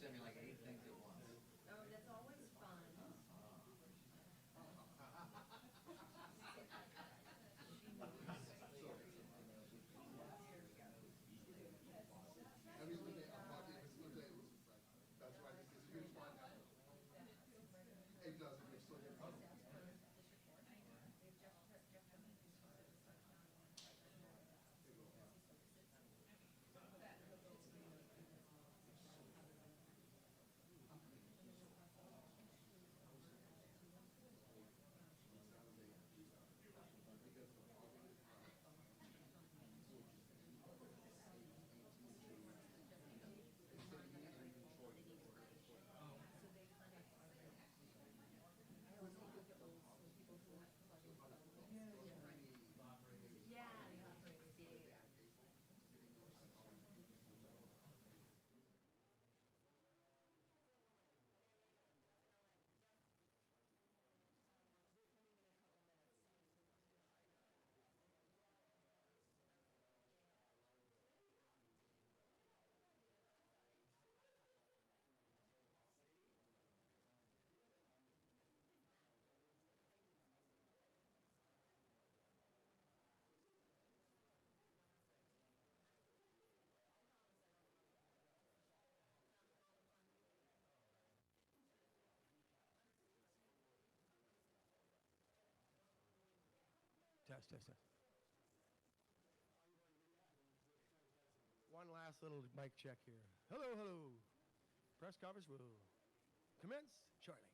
send me like 8 things at once. Oh, that's always fun. Every Sunday, every Sunday, that's right. It's a huge find out. It does. It's so difficult. Test, test, test. One last little mic check here. Hello, hello. Press conference will commence shortly.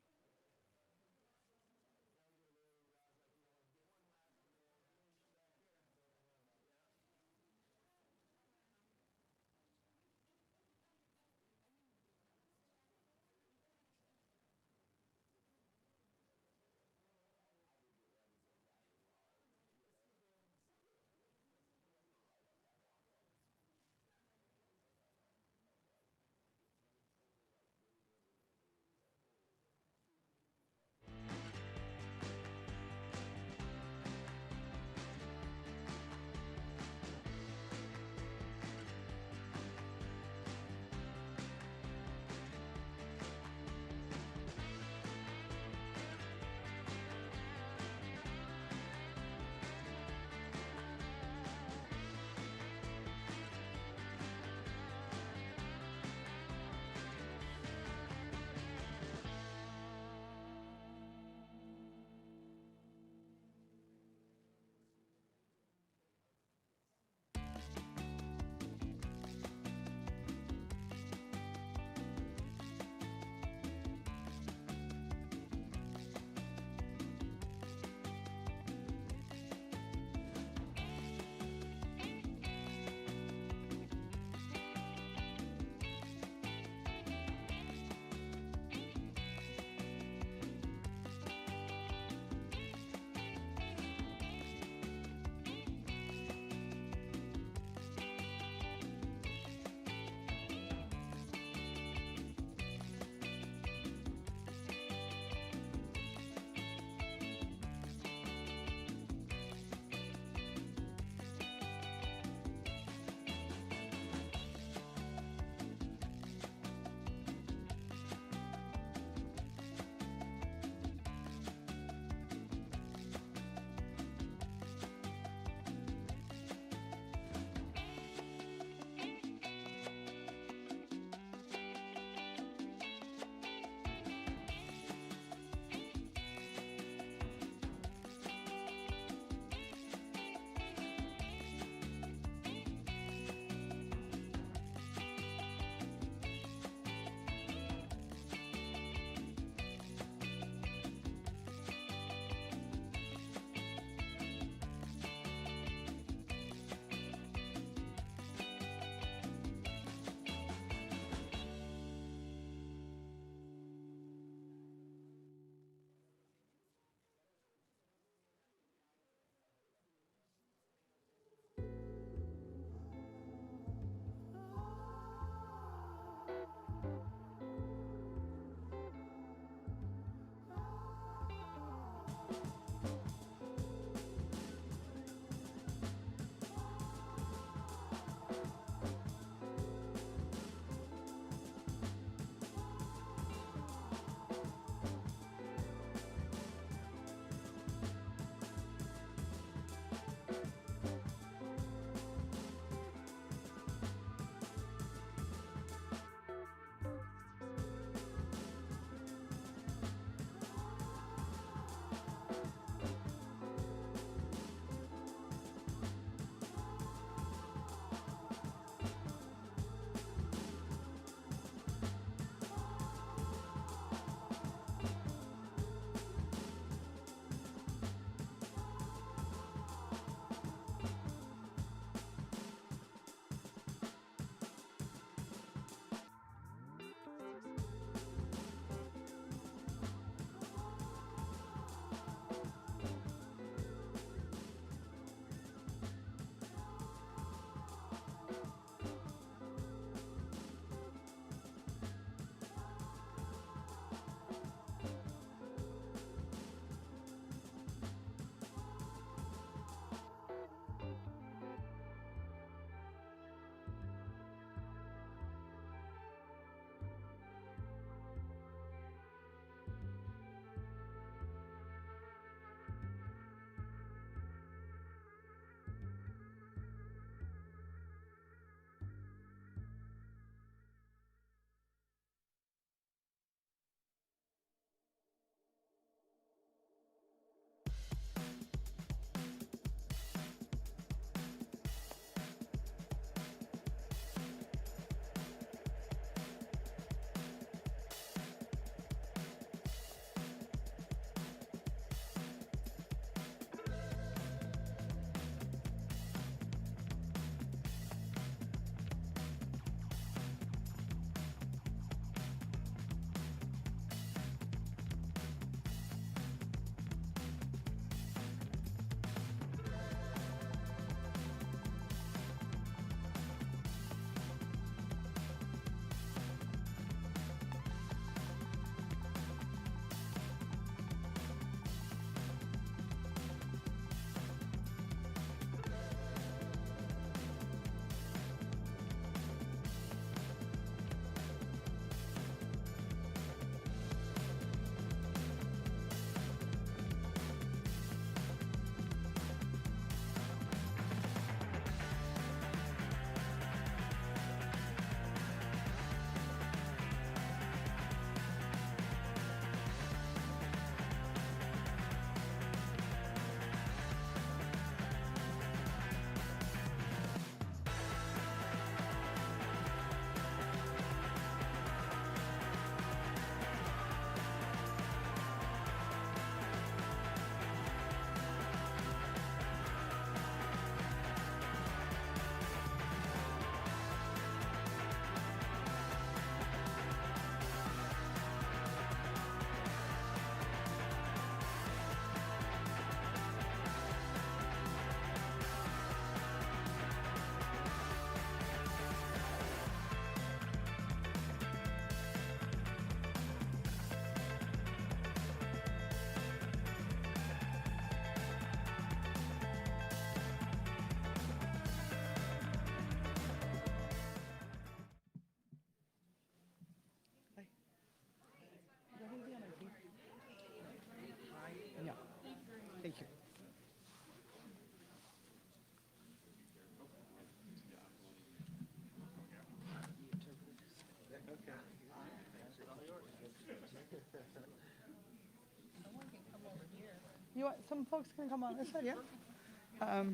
You want, some folks can come on this side, yeah?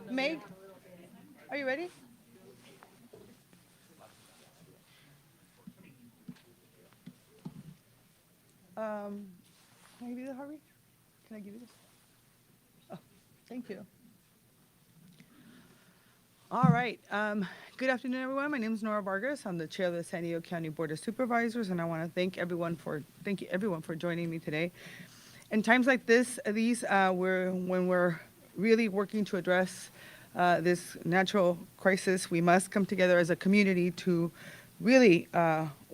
Meg, are you ready? Can I give you the Harvey? Can I give you this? Oh, thank you. All right. Good afternoon, everyone. My name is Nora Vargas. I'm the chair of the San Diego County Board of Supervisors, and I want to thank everyone for joining me today. In times like these, when we're really working to address this natural crisis, we must come together as a community to really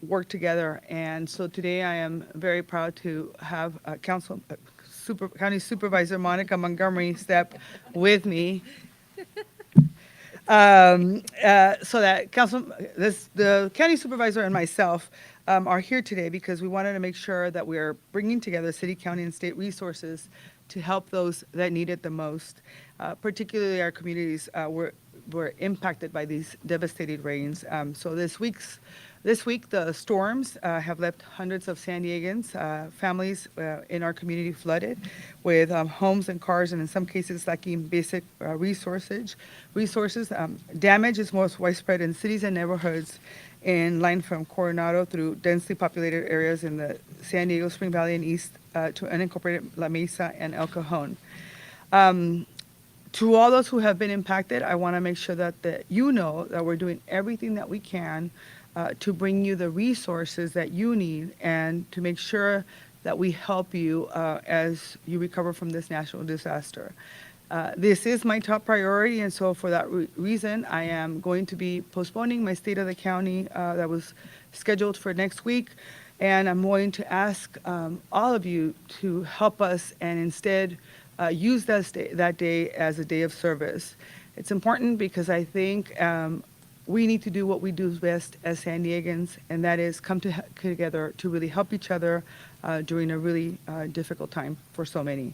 work together. And so today I am very proud to have County Supervisor Monica Montgomery step with me. So that the county supervisor and myself are here today because we wanted to make sure that we are bringing together city, county, and state resources to help those that need it the most. Particularly our communities were impacted by these devastating rains. So this week, the storms have left hundreds of San Diegans, families in our community flooded with homes and cars, and in some cases lacking basic resources. Damage is most widespread in cities and neighborhoods in line from Coronado through densely populated areas in the San Diego, Spring Valley, and east to unincorporated La Mesa and El Cajon. To all those who have been impacted, I want to make sure that you know that we're doing everything that we can to bring you the resources that you need and to make sure that we help you as you recover from this natural disaster. This is my top priority, and so for that reason, I am going to be postponing my State of the County that was scheduled for next week, and I'm going to ask all of you to help us and instead use that day as a day of service. It's important because I think we need to do what we do best as San Diegans, and that is come together to really help each other during a really difficult time for so many.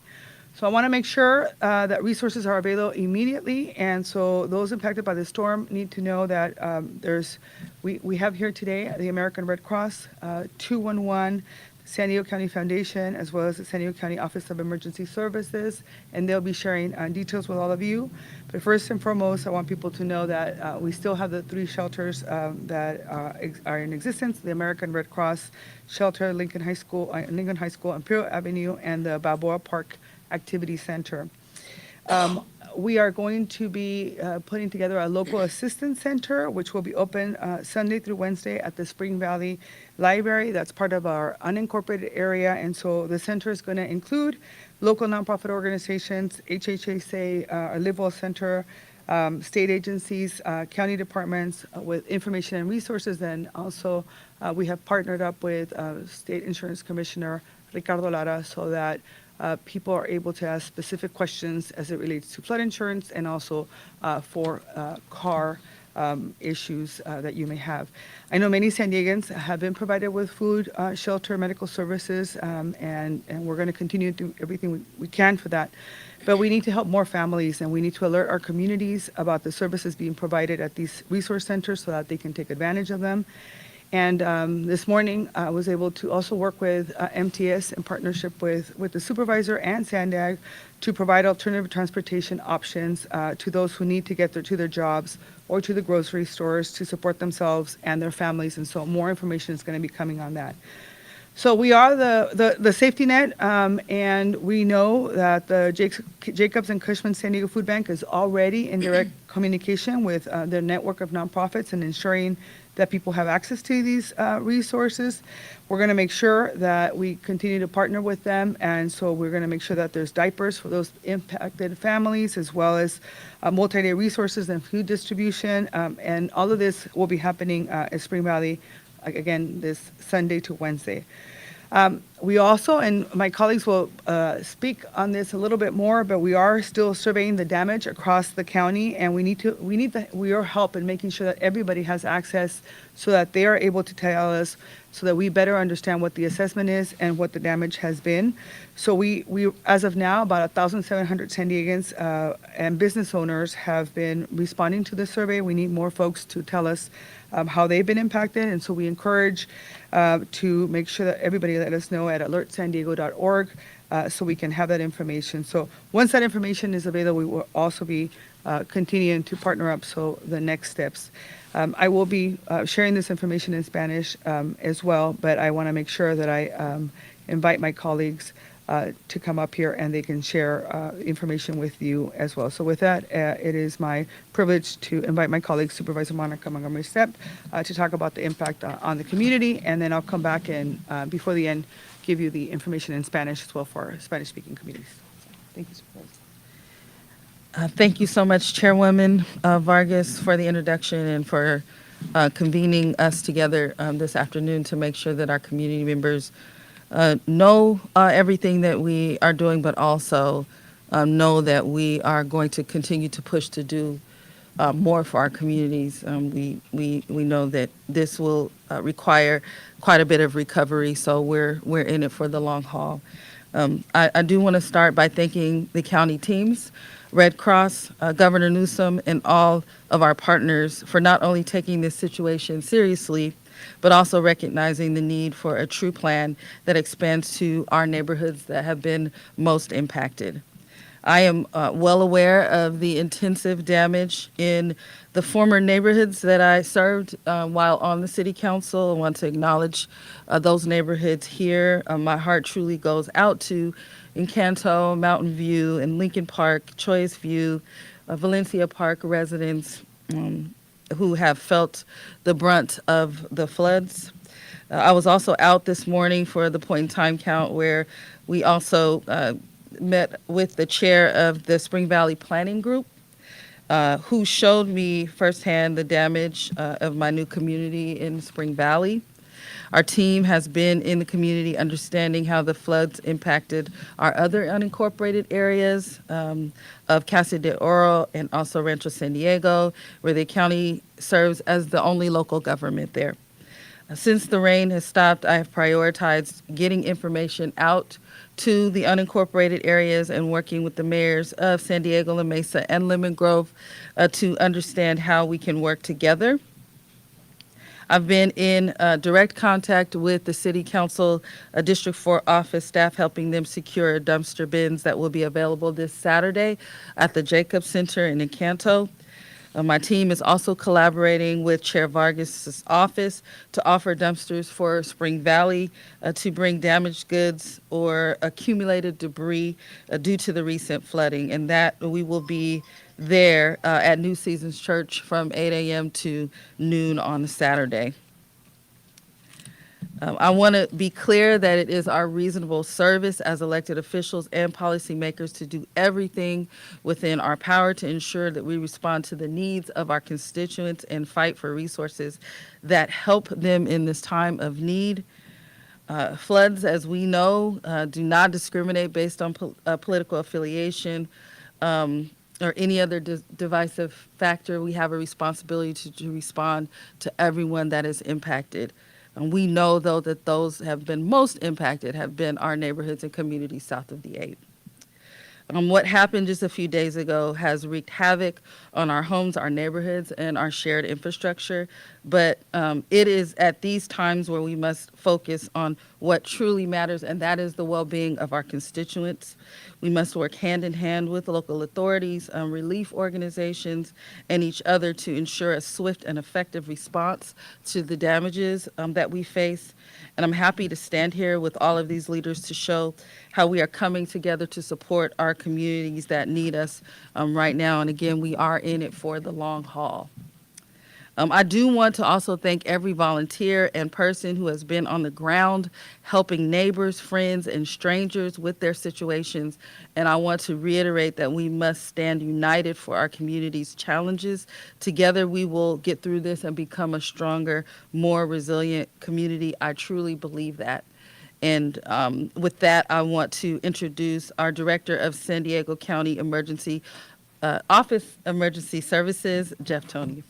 So I want to make sure that resources are available immediately, and so those impacted by the storm need to know that we have here today the American Red Cross, 211, San Diego County Foundation, as well as the San Diego County Office of Emergency Services, and they'll be sharing details with all of you. But first and foremost, I want people to know that we still have the 3 shelters that are in existence: the American Red Cross shelter, Lincoln High School, Imperial Avenue, and the Balboa Park Activity Center. We are going to be putting together a local assistance center, which will be open Sunday through Wednesday at the Spring Valley Library. That's part of our unincorporated area, and so the center is going to include local nonprofit organizations, HHSA, our Live Well Center, state agencies, county departments with information and resources, and also we have partnered up with State Insurance Commissioner Ricardo Lara so that people are able to ask specific questions as it relates to flood insurance and also for car issues that you may have. I know many San Diegans have been provided with food, shelter, medical services, and we're going to continue to do everything we can for that. But we need to help more families, and we need to alert our communities about the services being provided at these resource centers so that they can take advantage of them. And this morning, I was able to also work with MTS in partnership with the supervisor and SANDAG to provide alternative transportation options to those who need to get to their jobs or to the grocery stores to support themselves and their families. And so more information is going to be coming on that. So we are the safety net, and we know that the Jacobs and Cushman San Diego Food Bank is already in direct communication with their network of nonprofits and ensuring that people have access to these resources. We're going to make sure that we continue to partner with them, and so we're going to make sure that there's diapers for those impacted families, as well as multi-day resources and food distribution, and all of this will be happening at Spring Valley, again, this Sunday to Wednesday. We also, and my colleagues will speak on this a little bit more, but we are still surveying the damage across the county, and we need your help in making sure that everybody has access so that they are able to tell us, so that we better understand what the assessment is and what the damage has been. So we as of now, about 1,700 San Diegans and business owners have been responding to the survey. We need more folks to tell us how they've been impacted, and so we encourage to make sure that everybody let us know at alertsandiego.org so we can have that information. So once that information is available, we will also be continuing to partner up. So the next steps. I will be sharing this information in Spanish as well, but I want to make sure that I invite my colleagues to come up here and they can share information with you as well. So with that, it is my privilege to invite my colleague, Supervisor Monica Montgomery Stepp, to talk about the impact on the community, and then I'll come back and before the end, give you the information in Spanish as well for our Spanish-speaking communities. Thank you, Supervisor. Thank you so much, Chairwoman Vargas, for the introduction and for convening us together this afternoon to make sure that our community members know everything that we are doing, but also know that we are going to continue to push to do more for our communities. We know that this will require quite a bit of recovery, so we're in it for the long haul. I do want to start by thanking the county teams, Red Cross, Governor Newsom, and all of our partners for not only taking this situation seriously, but also recognizing the need for a true plan that expands to our neighborhoods that have been most impacted. I am well aware of the intensive damage in the former neighborhoods that I served while on the city council. I want to acknowledge those neighborhoods here. My heart truly goes out to Encanto, Mountain View, and Lincoln Park, Choice View, Valencia Park residents who have felt the brunt of the floods. I was also out this morning for the point in time count where we also met with the chair of the Spring Valley Planning Group, who showed me firsthand the damage of my new community in Spring Valley. Our team has been in the community understanding how the floods impacted our other unincorporated areas of Casa de Oro and also Rancho San Diego, where the county serves as the only local government there. Since the rain has stopped, I have prioritized getting information out to the unincorporated areas and working with the mayors of San Diego, La Mesa, and Lemon Grove to understand how we can work together. I've been in direct contact with the City Council District 4 office staff, helping them secure dumpster bins that will be available this Saturday at the Jacobs Center in Encanto. My team is also collaborating with Chair Vargas' office to offer dumpsters for Spring Valley to bring damaged goods or accumulated debris due to the recent flooding, and that we will be there at New Seasons Church from 8 a.m. to noon on Saturday. I want to be clear that it is our reasonable service as elected officials and policymakers to do everything within our power to ensure that we respond to the needs of our constituents and fight for resources that help them in this time of need. Floods, as we know, do not discriminate based on political affiliation or any other divisive factor. We have a responsibility to respond to everyone that is impacted. And we know, though, that those have been most impacted have been our neighborhoods and communities south of the 8. What happened just a few days ago has wreaked havoc on our homes, our neighborhoods, and our shared infrastructure. But it is at these times where we must focus on what truly matters, and that is the well-being of our constituents. We must work hand in hand with local authorities, relief organizations, and each other to ensure a swift and effective response to the damages that we face. And I'm happy to stand here with all of these leaders to show how we are coming together to support our communities that need us right now. And again, we are in it for the long haul. I do want to also thank every volunteer and person who has been on the ground helping neighbors, friends, and strangers with their situations. And I want to reiterate that we must stand united for our community's challenges. Together, we will get through this and become a stronger, more resilient community. I truly believe that. And with that, I want to introduce our Director of San Diego County Emergency Office Emergency Services, Jeff Tony.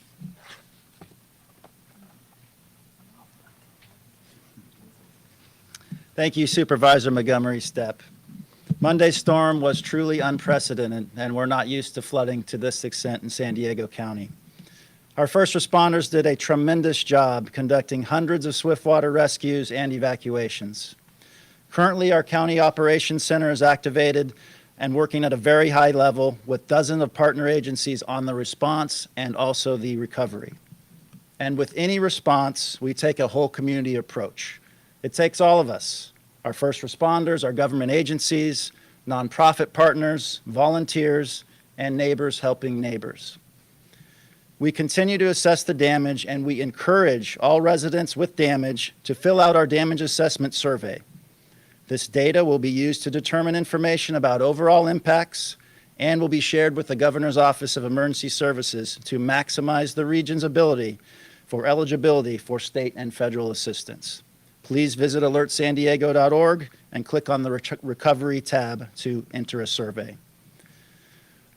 Thank you, Supervisor Montgomery Stepp. Monday's storm was truly unprecedented, and we're not used to flooding to this extent in San Diego County. Our first responders did a tremendous job conducting hundreds of swiftwater rescues and evacuations. Currently, our County Operations Center is activated and working at a very high level with dozens of partner agencies on the response and also the recovery. And with any response, we take a whole community approach. It takes all of us, our first responders, our government agencies, nonprofit partners, volunteers, and neighbors helping neighbors. We continue to assess the damage, and we encourage all residents with damage to fill out our damage assessment survey. This data will be used to determine information about overall impacts and will be shared with the Governor's Office of Emergency Services to maximize the region's ability for eligibility for state and federal assistance. Please visit alertsandiego.org and click on the Recovery tab to enter a survey.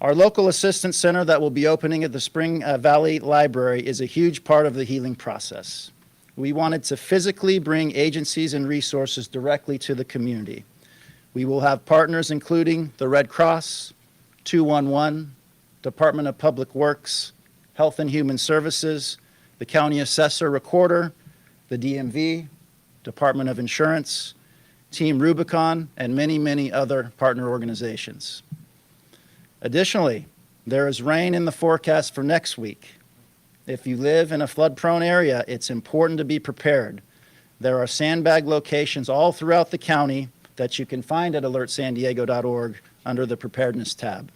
Our local assistance center that will be opening at the Spring Valley Library is a huge part of the healing process. We wanted to physically bring agencies and resources directly to the community. We will have partners including the Red Cross, 211, Department of Public Works, Health and Human Services, the County Assessor Recorder, the DMV, Department of Insurance, Team Rubicon, and many, many other partner organizations. Additionally, there is rain in the forecast for next week. If you live in a flood-prone area, it's important to be prepared. There are sandbag locations all throughout the county that you can find at alertsandiego.org under the Preparedness tab.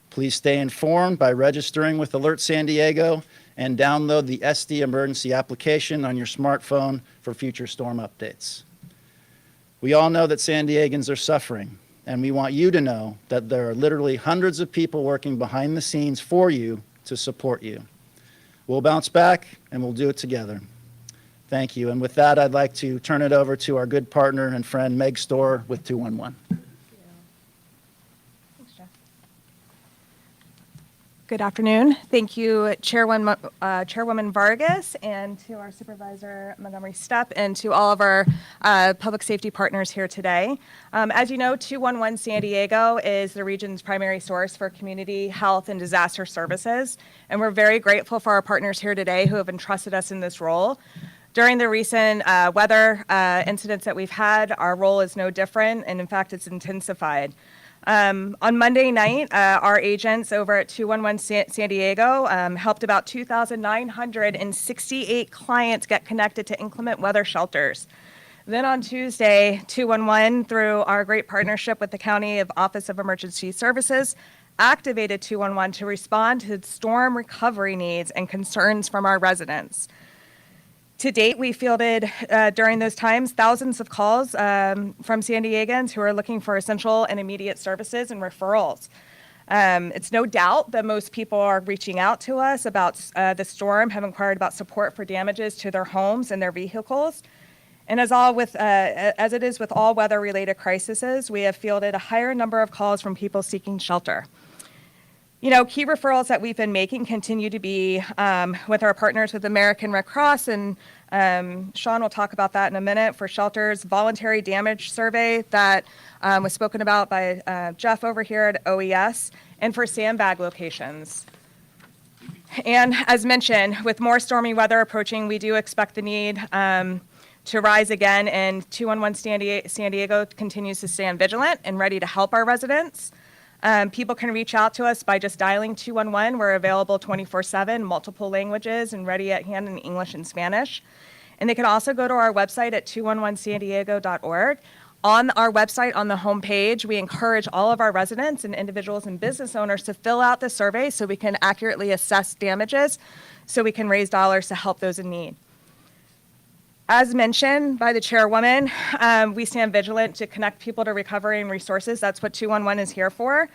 Please stay informed by registering with Alert San Diego and download the SD emergency application on your smartphone for future storm updates. We all know that San Diegans are suffering, and we want you to know that there are literally hundreds of people working behind the scenes for you to support you. We'll bounce back, and we'll do it together. Thank you. And with that, I'd like to turn it over to our good partner and friend, Meg Storr with 211. Thanks, Jeff. Good afternoon. Thank you, Chairwoman Vargas, and to our Supervisor Montgomery Stepp, and to all of our public safety partners here today. As you know, 211 San Diego is the region's primary source for community health and disaster services, and we're very grateful for our partners here today who have entrusted us in this role. During the recent weather incidents that we've had, our role is no different, and in fact, it's intensified. On Monday night, our agents over at 211 San Diego helped about 2,968 clients get connected to inclement weather shelters. Then on Tuesday, 211, through our great partnership with the County Office of Emergency Services, activated 211 to respond to storm recovery needs and concerns from our residents. To date, we fielded during those times thousands of calls from San Diegans who are looking for essential and immediate services and referrals. It's no doubt that most people are reaching out to us about the storm, have inquired about support for damages to their homes and their vehicles. And as it is with all weather-related crises, we have fielded a higher number of calls from people seeking shelter. You know, key referrals that we've been making continue to be with our partners with American Red Cross, and Sean will talk about that in a minute, for shelters, voluntary damage survey that was spoken about by Jeff over here at OES, and for sandbag locations. And as mentioned, with more stormy weather approaching, we do expect the need to rise again, and 211 San Diego continues to stand vigilant and ready to help our residents. People can reach out to us by just dialing 211. We're available 24/7, multiple languages, and ready at hand in English and Spanish. And they can also go to our website at 211sandiego.org. On our website, on the homepage, we encourage all of our residents and individuals and business owners to fill out the survey so we can accurately assess damages, so we can raise dollars to help those in need. As mentioned by the chairwoman, we stand vigilant to connect people to recovery and resources. That's what 211 is here for.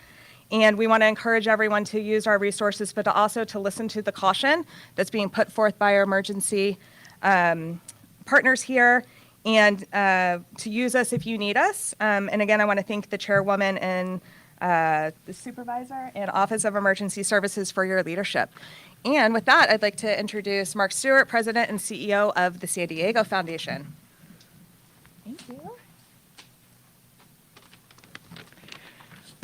And we want to encourage everyone to use our resources, but also to listen to the caution that's being put forth by our emergency partners here, and to use us if you need us. And again, I want to thank the chairwoman and the supervisor and Office of Emergency Services for your leadership. And with that, I'd like to introduce Mark Stewart, President and CEO of the San Diego Foundation. Thank you.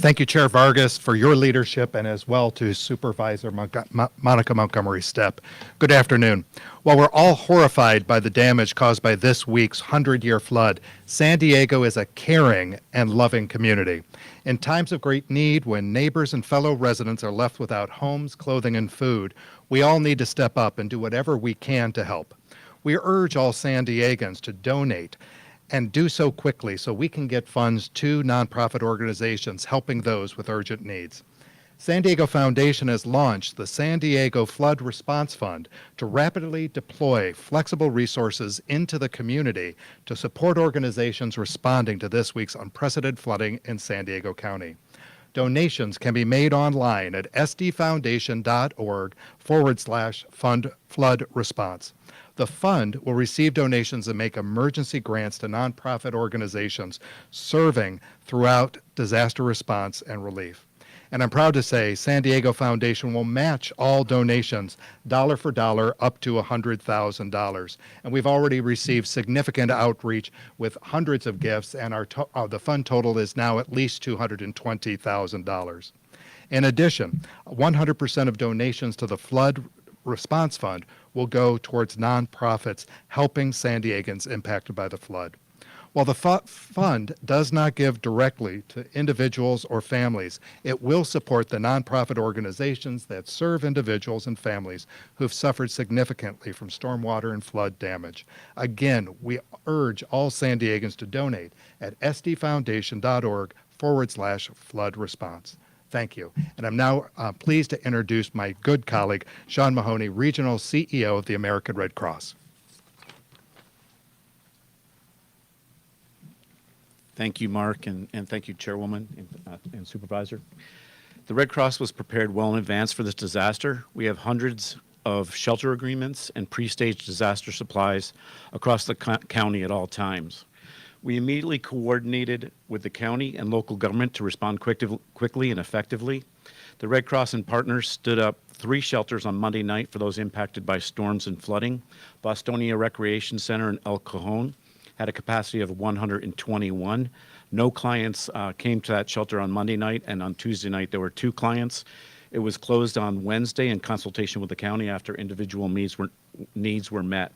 Thank you, Chair Vargas, for your leadership and as well to Supervisor Monica Montgomery Stepp. Good afternoon. While we're all horrified by the damage caused by this week's 100-year flood, San Diego is a caring and loving community. In times of great need, when neighbors and fellow residents are left without homes, clothing, and food, we all need to step up and do whatever we can to help. We urge all San Diegans to donate and do so quickly so we can get funds to nonprofit organizations helping those with urgent needs. San Diego Foundation has launched the San Diego Flood Response Fund to rapidly deploy flexible resources into the community to support organizations responding to this week's unprecedented flooding in San Diego County. Donations can be made online at sdfoundation.org/fund flood response. The fund will receive donations and make emergency grants to nonprofit organizations serving throughout disaster response and relief. And I'm proud to say San Diego Foundation will match all donations dollar for dollar up to $100,000. And we've already received significant outreach with hundreds of gifts, and the fund total is now at least $220,000. In addition, 100% of donations to the Flood Response Fund will go towards nonprofits helping San Diegans impacted by the flood. While the fund does not give directly to individuals or families, it will support the nonprofit organizations that serve individuals and families who've suffered significantly from stormwater and flood damage. Again, we urge all San Diegans to donate at sdfoundation.org/flood response. Thank you. And I'm now pleased to introduce my good colleague, Sean Mahoney, Regional CEO of the American Red Cross. Thank you, Mark, and thank you, Chairwoman and Supervisor. The Red Cross was prepared well in advance for this disaster. We have hundreds of shelter agreements and pre-staged disaster supplies across the county at all times. We immediately coordinated with the county and local government to respond quickly and effectively. The Red Cross and partners stood up 3 shelters on Monday night for those impacted by storms and flooding. Bostonia Recreation Center in El Cajon had a capacity of 121. No clients came to that shelter on Monday night, and on Tuesday night there were 2 clients. It was closed on Wednesday in consultation with the county after individual needs were met.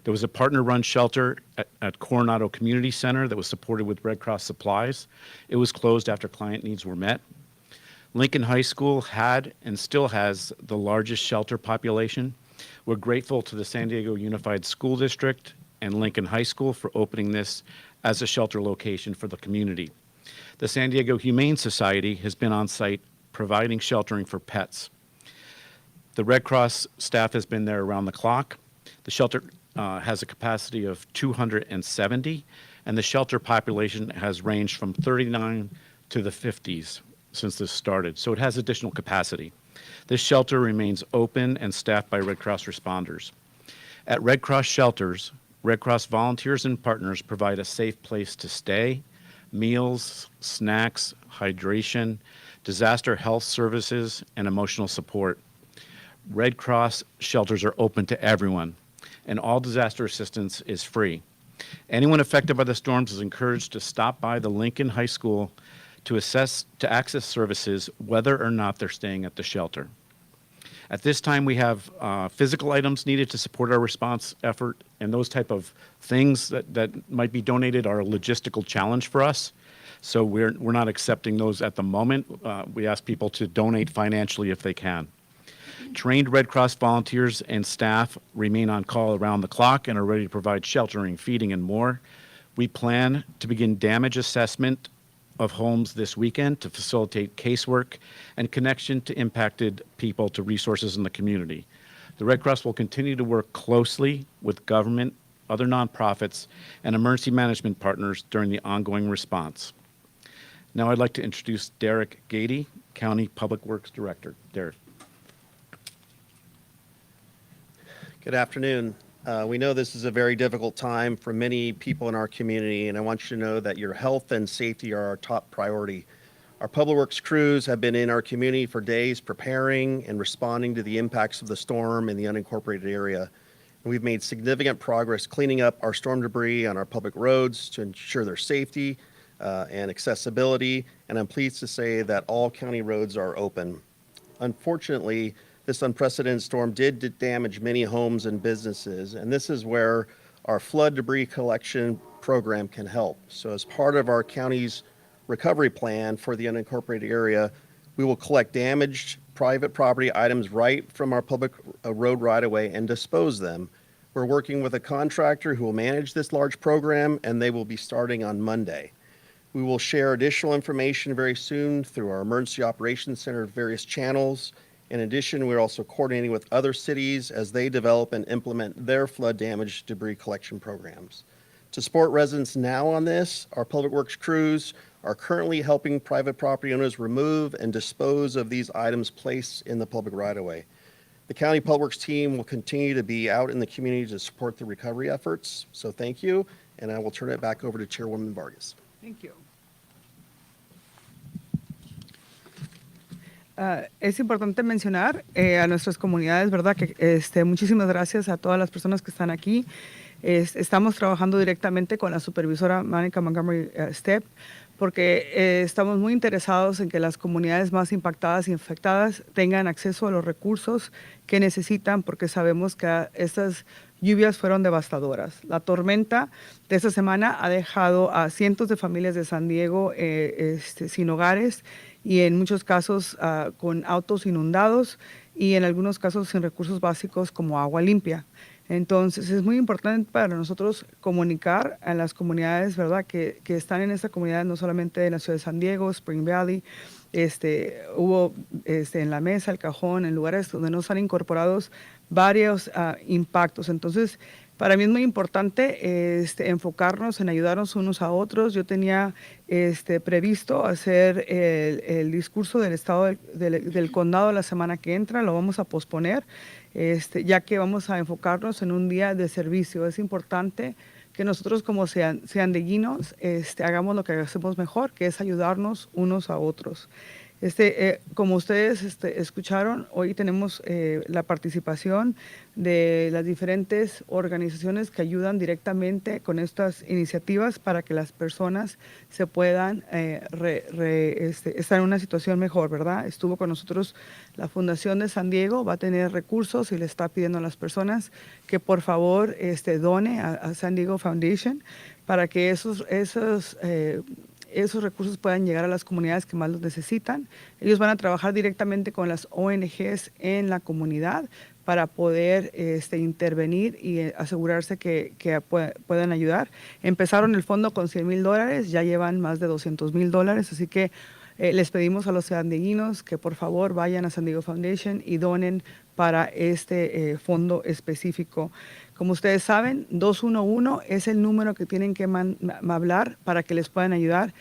There was a partner-run shelter at Coronado Community Center that was supported with Red Cross supplies. It was closed after client needs were met. Lincoln High School had and still has the largest shelter population. We're grateful to the San Diego Unified School District and Lincoln High School for opening this as a shelter location for the community. The San Diego Humane Society has been on site providing sheltering for pets. The Red Cross staff has been there around the clock. The shelter has a capacity of 270, and the shelter population has ranged from 39 to the 50s since this started, so it has additional capacity. This shelter remains open and staffed by Red Cross responders. At Red Cross shelters, Red Cross volunteers and partners provide a safe place to stay, meals, snacks, hydration, disaster health services, and emotional support. Red Cross shelters are open to everyone, and all disaster assistance is free. Anyone affected by the storms is encouraged to stop by the Lincoln High School to access services whether or not they're staying at the shelter. At this time, we have physical items needed to support our response effort, and those type of things that might be donated are a logistical challenge for us. So we're not accepting those at the moment. We ask people to donate financially if they can. Trained Red Cross volunteers and staff remain on call around the clock and are ready to provide sheltering, feeding, and more. We plan to begin damage assessment of homes this weekend to facilitate casework and connection to impacted people to resources in the community. The Red Cross will continue to work closely with government, other nonprofits, and emergency management partners during the ongoing response. Now I'd like to introduce Derek Gady, County Public Works Director. Derek. Good afternoon. We know this is a very difficult time for many people in our community, and I want you to know that your health and safety are our top priority. Our Public Works crews have been in our community for days preparing and responding to the impacts of the storm in the unincorporated area. And we've made significant progress cleaning up our storm debris on our public roads to ensure their safety, and accessibility, and I'm pleased to say that all county roads are open. Unfortunately, this unprecedented storm did damage many homes and businesses, and this is where our flood debris collection program can help. So as part of our county's recovery plan for the unincorporated area, we will collect damaged private property items right from our public road right-of-way and dispose them. We're working with a contractor who will manage this large program, and they will be starting on Monday. We will share additional information very soon through our Emergency Operations Center various channels. In addition, we're also coordinating with other cities as they develop and implement their flood damage debris collection programs. To support residents now on this, our Public Works crews are currently helping private property owners remove and dispose of these items placed in the public right-of-way. The County Public Works team will continue to be out in the community to support the recovery efforts. So thank you, and I will turn it back over to Chairwoman Vargas. Thank you. Es importante mencionar a nuestras comunidades, ¿verdad? Que muchísimas gracias a todas las personas que están aquí. Estamos trabajando directamente con la supervisora Monica Montgomery Stepp porque estamos muy interesados en que las comunidades más impactadas y afectadas tengan acceso a los recursos que necesitan, porque sabemos que estas lluvias fueron devastadoras. La tormenta de esta semana ha dejado a cientos de familias de San Diego sin hogares y en muchos casos con autos inundados y en algunos casos sin recursos básicos como agua limpia. Entonces es muy importante para nosotros comunicar a las comunidades, ¿verdad?, que están en esta comunidad, no solamente en la ciudad de San Diego, Spring Valley, hubo en la mesa, el cajón, en lugares donde nos han incorporados varios impactos. Entonces, para mí es muy importante enfocarnos en ayudarnos unos a otros. Yo tenía previsto hacer el discurso del estado del condado la semana que entra, lo vamos a posponer, ya que vamos a enfocarnos en un día de servicio. Es importante que nosotros como sandeguinos hagamos lo que hacemos mejor, que es ayudarnos unos a otros. Como ustedes escucharon, hoy tenemos la participación de las diferentes organizaciones que ayudan directamente con estas iniciativas para que las personas se puedan estar en una situación mejor, ¿verdad? Estuvo con nosotros la Fundación de San Diego, va a tener recursos y le está pidiendo a las personas que por favor done a San Diego Foundation para que esos recursos puedan llegar a las comunidades que más los necesitan. Ellos van a trabajar directamente con las ONGs en la comunidad para poder intervenir y asegurarse que puedan ayudar. Empezaron el fondo con $100,000, ya llevan más de $200,000, así que les pedimos a los sandeguinos que por favor vayan a San Diego Foundation y donen para este fondo específico. Como ustedes saben, 211 es el número que tienen que hablar para que les puedan ayudar.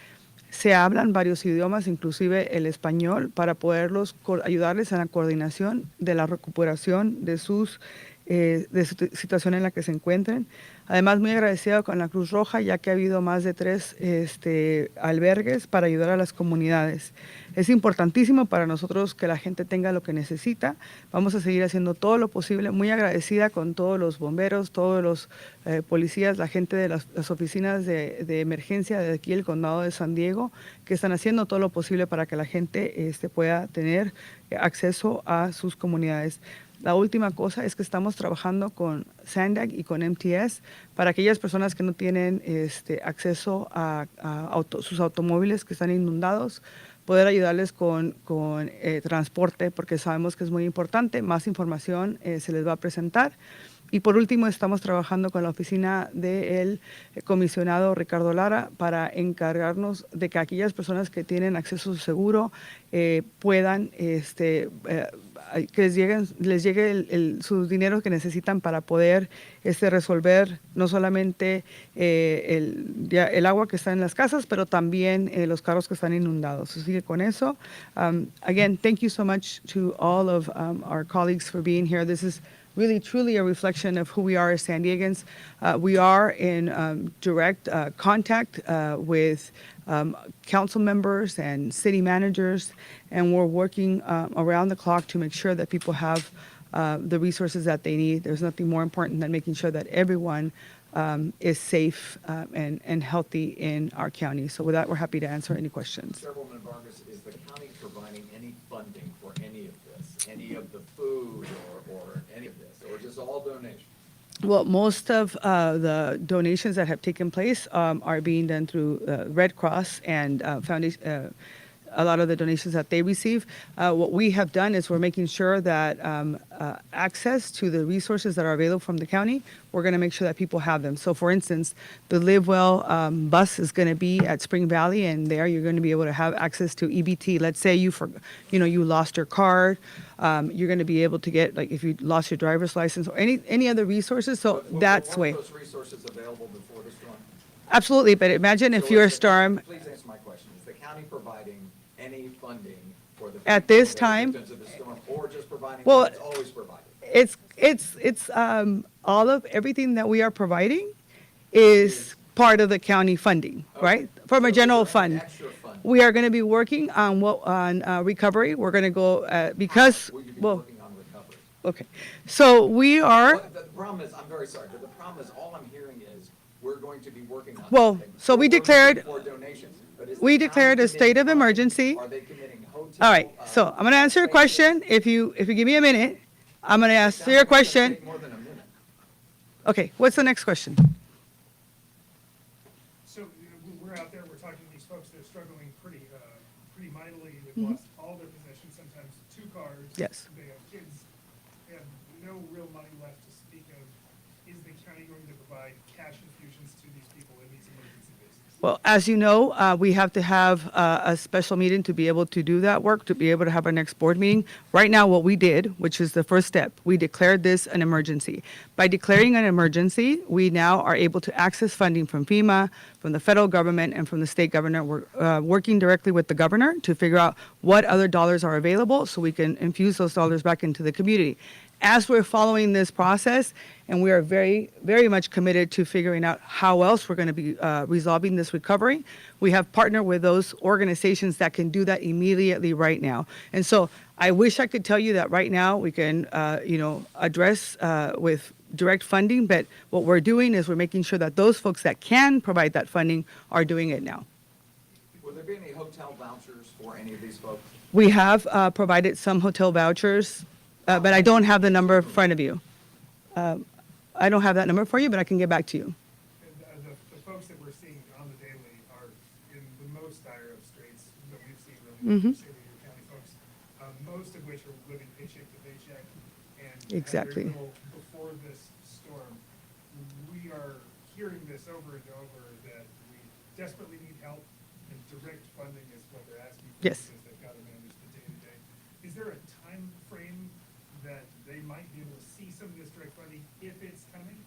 Se hablan varios idiomas, inclusive el español, para poderlos ayudarles en la coordinación de la recuperación de su situación en la que se encuentren. Además, muy agradecida con la Cruz Roja, ya que ha habido más de 3 albergues para ayudar a las comunidades. Es importantísimo para nosotros que la gente tenga lo que necesita. Vamos a seguir haciendo todo lo posible. Muy agradecida con todos los bomberos, todos los policías, la gente de las oficinas de emergencia de aquí, el condado de San Diego, que están haciendo todo lo posible para que la gente pueda tener acceso a sus comunidades. La última cosa es que estamos trabajando con SANDAG y con MTS para aquellas personas que no tienen acceso a sus automóviles que están inundados, poder ayudarles con transporte, porque sabemos que es muy importante. Más información se les va a presentar. Y por último, estamos trabajando con la oficina del comisionado Ricardo Lara para encargarnos de que aquellas personas que tienen acceso a su seguro puedan que les llegue su dinero que necesitan para poder resolver no solamente el agua que está en las casas, pero también los carros que están inundados. Así que con eso, again, thank you so much to all of our colleagues for being here. This is really, truly a reflection of who we are as San Diegans. We are in direct contact with council members and city managers, and we're working around the clock to make sure that people have the resources that they need. There's nothing more important than making sure that everyone is safe and healthy in our county. So with that, we're happy to answer any questions. Chairwoman Vargas, is the county providing any funding for any of this, any of the food or any of this, or just all donations? Well, most of the donations that have taken place are being done through Red Cross and foundation. A lot of the donations that they receive. What we have done is we're making sure that access to the resources that are available from the county, we're going to make sure that people have them. So for instance, the Live Well bus is going to be at Spring Valley, and there you're going to be able to have access to EBT. Let's say you lost your card, you're going to be able to get, like if you lost your driver's license or any other resources. So that's way. Were those resources available before the storm? Absolutely, but imagine if you're a storm. Please answer my question. Is the county providing any funding for the At this time- victims of the storm, or just providing Well, what it's always provided? It's all of everything that we are providing is part of the county funding, right? From a general fund. Extra funding. We are going to be working on recovery. We're going to go because Will you be well, working on recovery? okay. So we are. Well, the problem is, I'm very sorry, but the problem is, all I'm hearing is, we're going to be working on. Well, something. so we We're declared- looking for donations, but is the we county declared a state of committing funding? emergency. Are they committing hotel? All right. So I'm going to answer your question. If you give me a minute, I'm going to answer your question. Take more than a minute. Okay. What's the next question? So we're out there, we're talking to these folks that are struggling pretty mightily. They've lost all their possessions, sometimes 2 cars. Yes. They have kids. They have no real money left to speak of. Is the county going to provide cash infusions to these people in these emergency bases? Well, as you know, we have to have a special meeting to be able to do that work, to be able to have our next board meeting. Right now, what we did, which is the first step, we declared this an emergency. By declaring an emergency, we now are able to access funding from FEMA, from the federal government, and from the state governor. We're working directly with the governor to figure out what other dollars are available so we can infuse those dollars back into the community. As we're following this process, and we are very, very much committed to figuring out how else we're going to be resolving this recovery, we have partnered with those organizations that can do that immediately right now. And so I wish I could tell you that right now we can, address with direct funding, but what we're doing is we're making sure that those folks that can provide that funding are doing it now. Will there be any hotel vouchers for any of these folks? We have provided some hotel vouchers, but I don't have the number in front of you. I don't have that number for you, but I can get back to you. And the folks that we're seeing on the daily are in the most dire of straits that we've seen really, particularly your county folks, most of which are living paycheck to paycheck. And had very Exactly. little before this storm. We are hearing this over and over that we desperately need help, and direct funding is what they're asking for. Yes. Because they've got to manage the day-to-day. Is there a time frame that they might be able to see some of this direct funding if it's coming?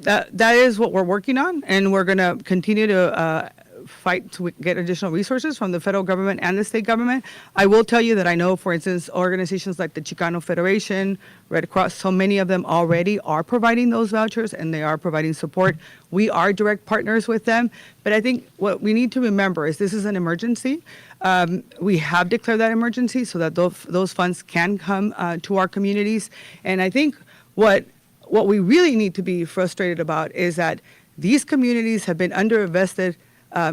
That is what we're working on, and we're going to continue to fight to get additional resources from the federal government and the state government. I will tell you that I know, for instance, organizations like the Chicano Federation, Red Cross, so many of them already are providing those vouchers, and they are providing support. We are direct partners with them, but I think what we need to remember is this is an emergency. We have declared that emergency so that those funds can come to our communities, and I think what we really need to be frustrated about is that these communities have been underinvested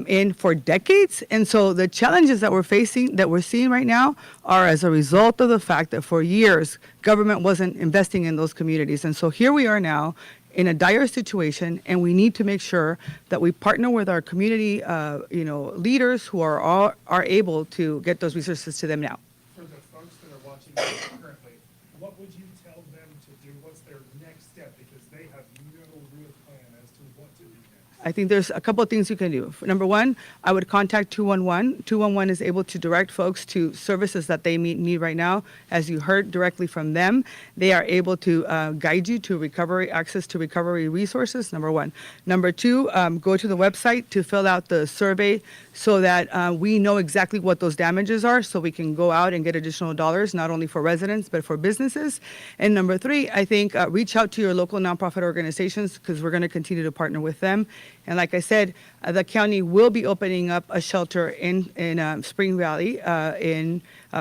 in for decades. And so the challenges that we're facing, that we're seeing right now, are as a result of the fact that for years, government wasn't investing in those communities. And so here we are now in a dire situation, and we need to make sure that we partner with our community, leaders who are able to get those resources to them now. For the folks that are watching this currently, what would you tell them to do? What's their next step? Because they have no real plan as to what to do next. I think there's a couple of things you can do. Number one, I would contact 211. 211 is able to direct folks to services that they need right now. As you heard directly from them, they are able to guide you to recovery, access to recovery resources, number one. Number two, go to the website to fill out the survey so that we know exactly what those damages are, so we can go out and get additional dollars, not only for residents, but for businesses. And number three, I think reach out to your local nonprofit organizations, because we're going to continue to partner with them. And like I said, the county will be opening up a shelter in Spring Valley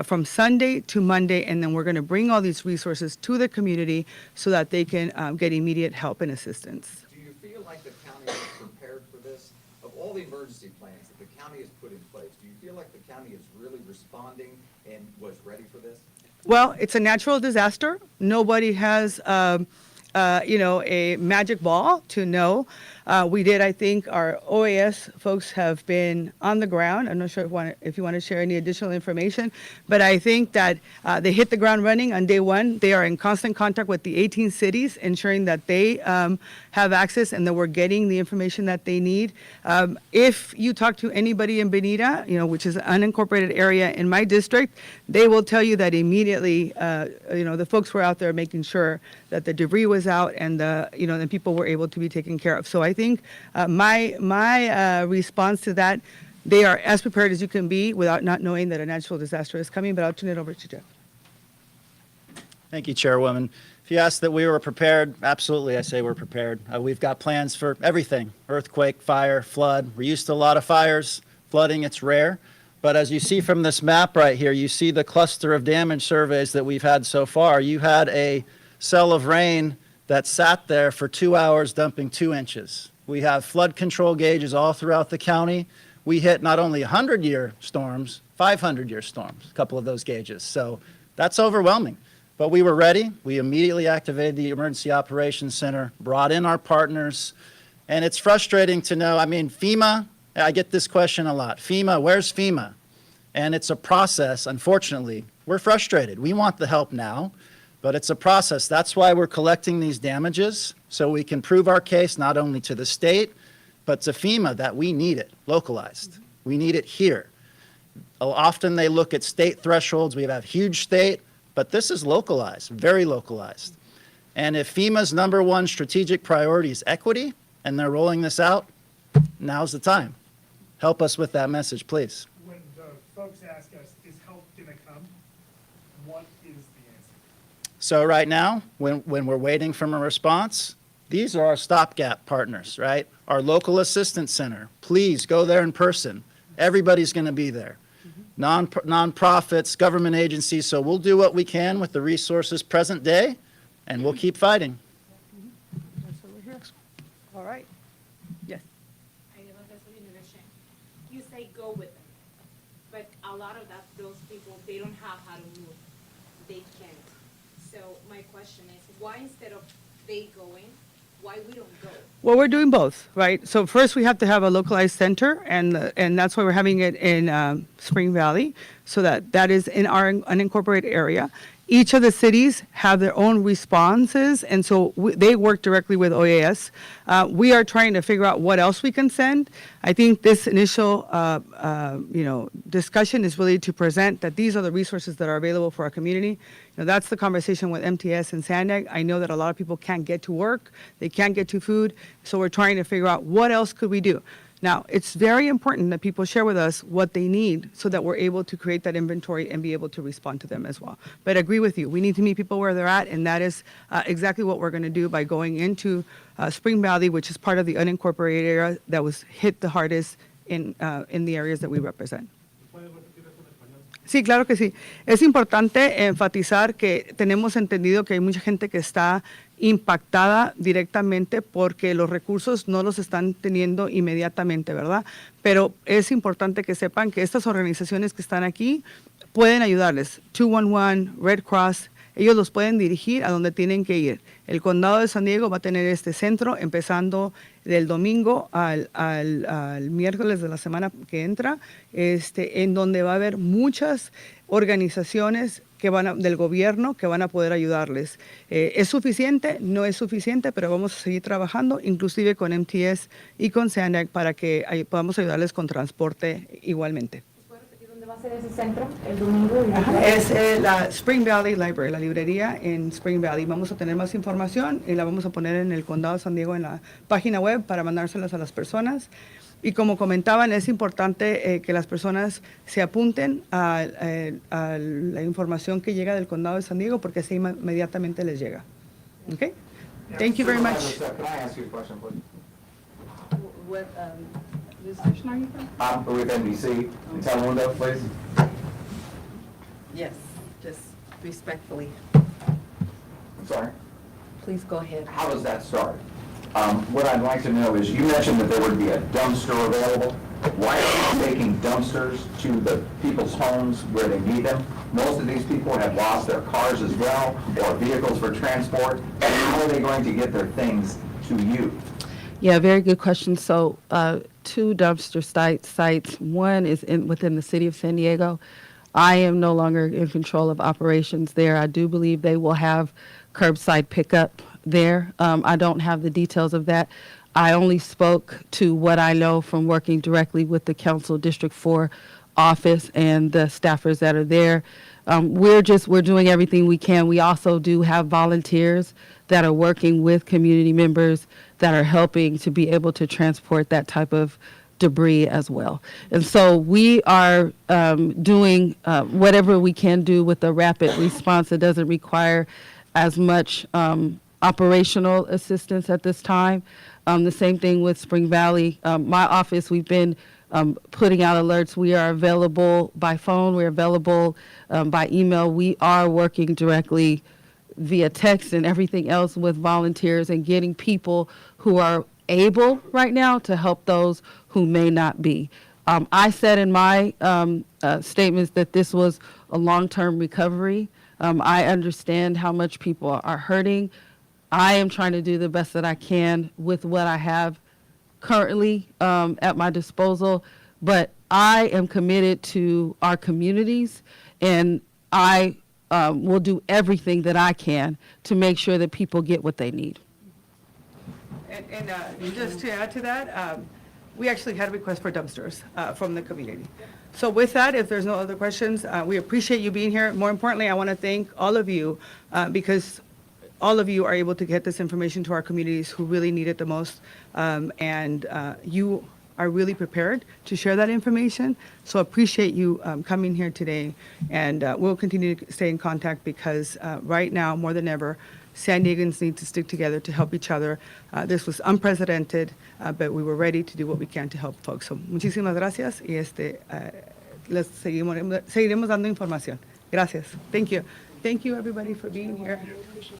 from Sunday to Monday, and then we're going to bring all these resources to the community so that they can get immediate help and assistance. Do you feel all the emergency plans that the county has put in place, do you feel like the county is really responding and was ready for this? Well, it's a natural disaster. Nobody has, a magic ball to know. We did, I think, our OAS folks have been on the ground. I'm not sure if you want to share any additional information, but I think that they hit the ground running on day one. They are in constant contact with the 18 cities, ensuring that they have access and that we're getting the information that they need. If you talk to anybody in Benita, which is an unincorporated area in my district, they will tell you that immediately, the folks were out there making sure that the debris was out and the people were able to be taken care of. So I think my response to that, they are as prepared as you can be without not knowing that a natural disaster is coming. But I'll turn it over to Jeff. Thank you, Chairwoman. If you asked that we were prepared, absolutely, I say we're prepared. We've got plans for everything: earthquake, fire, flood. We're used to a lot of fires. Flooding, it's rare. But as you see from this map right here, you see the cluster of damage surveys that we've had so far. You had a cell of rain that sat there for 2 hours dumping 2 inches. We have flood control gauges all throughout the county. We hit not only 100-year storms, 500-year storms, a couple of those gauges. So that's overwhelming. But we were ready. We immediately activated the Emergency Operations Center, brought in our partners. And it's frustrating to know, FEMA, I get this question a lot. FEMA, where's FEMA? And it's a process, unfortunately. We're frustrated. We want the help now. But it's a process. That's why we're collecting these damages, so we can prove our case not only to the state, but to FEMA that we need it localized. We need it here. Often they look at state thresholds. We have huge state, but this is localized, very localized. And if FEMA's #1 strategic priority is equity, and they're rolling this out, now's the time. Help us with that message, please. When the folks ask us, is help gonna come? What is the answer? So right now, when we're waiting for a response, these are our stopgap partners, right? Our local assistance center. Please go there in person. Everybody's going to be there. Nonprofits, government agencies. So we'll do what we can with the resources present day, and we'll keep fighting. All right. Yes. You say go with them, but a lot of those people, they don't have how to move. They can't. So my question is, why instead of they going, why we don't go? Well, we're doing both, right? So first we have to have a localized center, and that's why we're having it in Spring Valley, so that is in our unincorporated area. Each of the cities have their own responses, and so they work directly with OAS. We are trying to figure out what else we can send. I think this initial, discussion is really to present that these are the resources that are available for our community. That's the conversation with MTS and SANDAG. I know that a lot of people can't get to work, they can't get to food, so we're trying to figure out what else could we do. Now, it's very important that people share with us what they need so that we're able to create that inventory and be able to respond to them as well. But I agree with you. We need to meet people where they're at, and that is exactly what we're going to do by going into Spring Valley, which is part of the unincorporated area that was hit the hardest in the areas that we represent. Sí, claro que sí. Es importante enfatizar que tenemos entendido que hay mucha gente que está impactada directamente porque los recursos no los están teniendo inmediatamente, ¿verdad? Pero es importante que sepan que estas organizaciones que están aquí pueden ayudarles. 211, Red Cross, ellos los pueden dirigir a donde tienen que ir. El condado de San Diego va a tener este centro empezando del domingo al miércoles de la semana que entra, en donde va a haber muchas organizaciones del gobierno que van a poder ayudarles. ¿Es suficiente? No es suficiente, pero vamos a seguir trabajando, inclusive con MTS y con SANDAG, para que podamos ayudarles con transporte igualmente. ¿Dónde va a ser ese centro? El domingo. Es la Spring Valley Library, la librería en Spring Valley. Vamos a tener más información y la vamos a poner en el condado de San Diego en la página web para mandárselas a las personas. Y como comentaban, es importante que las personas se apunten a la información que llega del condado de San Diego, porque así inmediatamente les llega. Okay? Thank you very much. Can I ask you a question, please? What news station are you from? I'm with NBC. Telemundo, please. Yes, just respectfully. I'm sorry. Please go ahead. How does that start? What I'd like to know is, you mentioned that there would be a dumpster available. Why are you taking dumpsters to the people's homes where they need them? Most of these people have lost their cars as well, or vehicles for transport. And how are they going to get their things to you? Yeah, very good question. So, two dumpster sites. One is within the city of San Diego. I am no longer in control of operations there. I do believe they will have curbside pickup there. I don't have the details of that. I only spoke to what I know from working directly with the Council District 4 office and the staffers that are there. We're doing everything we can. We also do have volunteers that are working with community members that are helping to be able to transport that type of debris as well. And so we are doing whatever we can do with the rapid response. It doesn't require as much operational assistance at this time. The same thing with Spring Valley. My office, we've been putting out alerts. We are available by phone. We're available by email. We are working directly via text and everything else with volunteers and getting people who are able right now to help those who may not be. I said in my statements that this was a long-term recovery. I understand how much people are hurting. I am trying to do the best that I can with what I have currently at my disposal, but I am committed to our communities, and I will do everything that I can to make sure that people get what they need. And just to add to that, we actually had a request for dumpsters from the community. So with that, if there's no other questions, we appreciate you being here. More importantly, I want to thank all of you because all of you are able to get this information to our communities who really need it the most. And you are really prepared to share that information. So appreciate you coming here today. And we'll continue to stay in contact because right now, more than ever, San Diegans need to stick together to help each other. This was unprecedented, but we were ready to do what we can to help folks. So muchísimas gracias y les seguiremos dando información. Gracias. Thank you. Thank you, everybody, for being here.